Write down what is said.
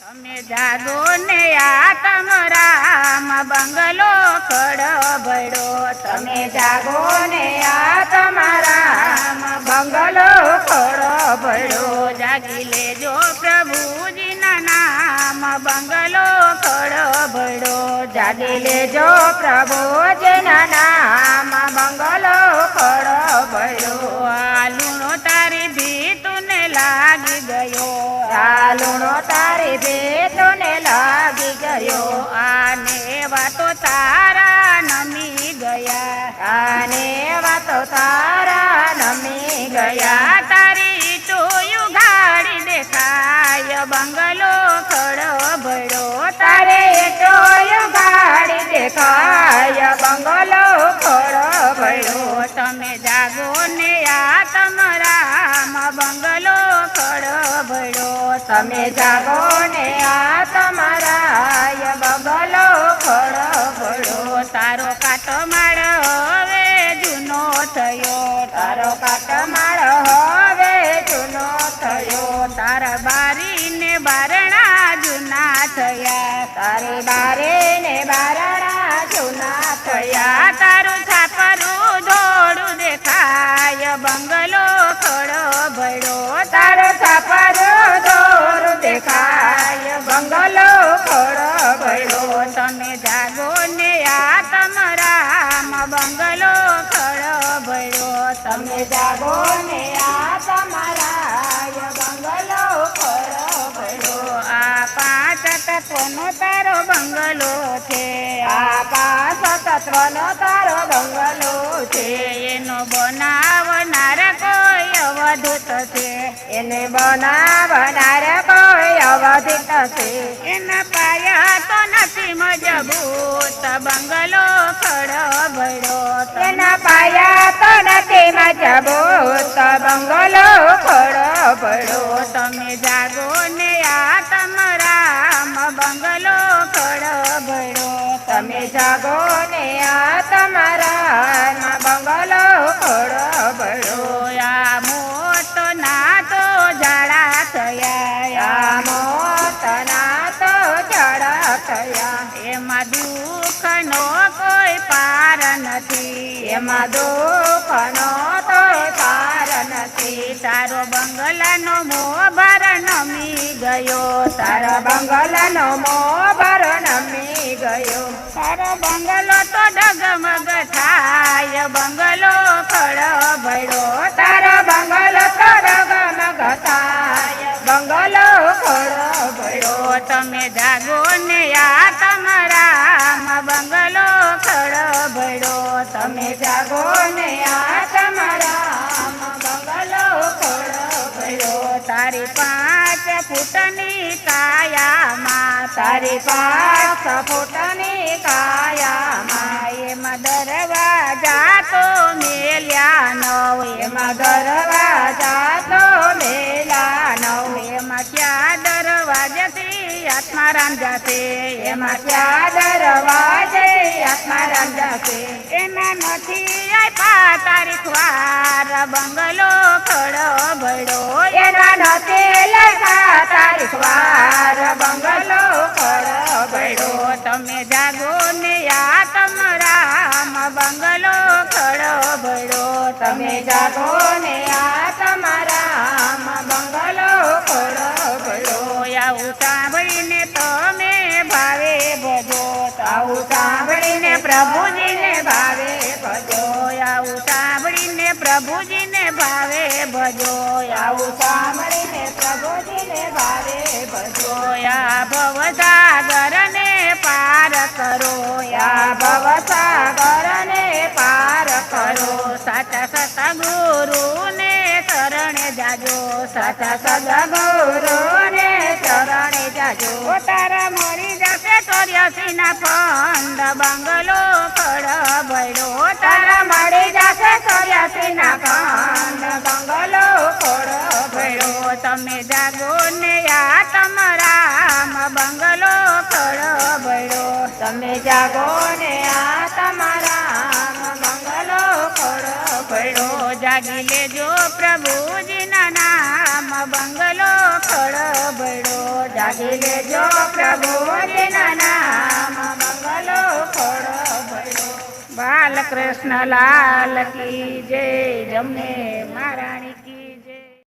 તમે જાગો ને આતમ રામ બંગલો ખડબડો. તમે જાગો ને આતમ રામ બંગલો ખડબડો. જાગી લેજો પ્રભુજીના નામ બંગલો ખડબડો. જાગી લેજો પ્રભુજીના નામ બંગલો ખડબડો. આ લૂણો તારી ભીતુને લાગી ગયો. આ લૂણો તારી ભીતુને લાગી ગયો. આને વાતો તારા નમી ગયા. આને વાતો તારા નમી ગયા. તારી ચોયું ગાડી દેખાય બંગલો ખડબડો. તારે ચોયું ગાડી દેખાય બંગલો ખડબડો. તમે જાગો ને આતમ રામ બંગલો ખડબડો. તમે જાગો ને આ તમારા બંગલો ખડબડો. તારો કાટમાળ હવે જૂનો થયો. તારો કાટમાળ હવે જૂનો થયો. તારા બારી ને બારણા જૂના થયા. તારી બારે ને બારણા જૂના થયા. તારું છાપરું ધોળું દેખાય બંગલો ખડબડો. તારો છાપરો દોર દેખાય બંગલો ખડબડો. તમે જાગો ને આતમ રામ બંગલો ખડબડો. તમે જાગો ને આ તમારા બંગલો ખડબડો. આ પાંચ તત્વનો તારો બંગલો છે. આ પાંચ તત્વનો તારો બંગલો છે. એનો બનાવનાર કોઈ અવધૂત છે. એને બનાવનાર કોઈ અવધિત છે. એના પાયા તો નથી મજબૂત બંગલો ખડબડો. એના પાયા તો નથી મજબૂત બંગલો ખડબડો. તમે જાગો ને આતમ રામ બંગલો ખડબડો. તમે જાગો ને આ તમારા બંગલો ખડબડો. આ મોત ના તો ઝાડા થયા. આ મોતના તો જડા થયા. એમાં દુઃખનો કોઈ પાર નથી. એમાં દુઃખનો તો પાર નથી. તારો બંગલાનો મોભાર નમી ગયો. તારો બંગલાનો મોભર નમી ગયો. તારો બંગલો તો ડગમગ થાય બંગલો ખડબડો. તારો બંગલો તો ડગમગ થાય બંગલો ખડબડો. તમે જાગો ને આતમ રામ બંગલો ખડબડો. તમે જાગો ને આ તમારા બંગલો ખડબડો. તારી 5 ફૂટની કાયામાં. તારી 5 ફૂટની કાયામાં. એમાં દરવાજા તો મેલ્યા નવ. એમાં દરવાજા તો મેલા નવ. એમાં ક્યાં દરવાજેથી આત્મારામ જાતે. એમાં ક્યાં દરવાજે આત્મારામ જશે. એના નથી આપ્યા તારીખ વાર બંગલો ખડબડો. એના નથી લખા તારીખ વાર બંગલો ખડબડો. તમે જાગો ને આતમ રામ બંગલો ખડબડો. તમે જાગો ને આ તમારા બંગલો ખડબડો. આવું સાંભળીને તમે ભાવે ભજો. આવું સાંભળીને પ્રભુજીને ભાવે ભજો. આવું સાંભળીને પ્રભુજીને ભાવે ભજો. આવું સાંભળીને પ્રભુજીને ભાવે ભજો. આ ભવસાગરને પાર કરો. આ ભવસાગરને પાર કરો. સાચા સતગુરુને શરણે જાજો. સાચા સદગુરુને ચરણે જાજો. તારા મળી જશે 84 ના ફંડ બંગલો ખડબડો. તારા મળી જશે 84 ના ખંડ બંગલો ખડબડો. તમે જાગો ને આતમ રામ બંગલો ખડબડો. તમે જાગો ને આ તમારા બંગલો ખડબડો. જાગી લેજો પ્રભુજીના નામ બંગલો ખોડ ભળો જાગી લેજો પ્રભુજીના નામ બંગલો ખોડ ભળો બાલકૃષ્ણ લાલ કી જય જમને મહારાણી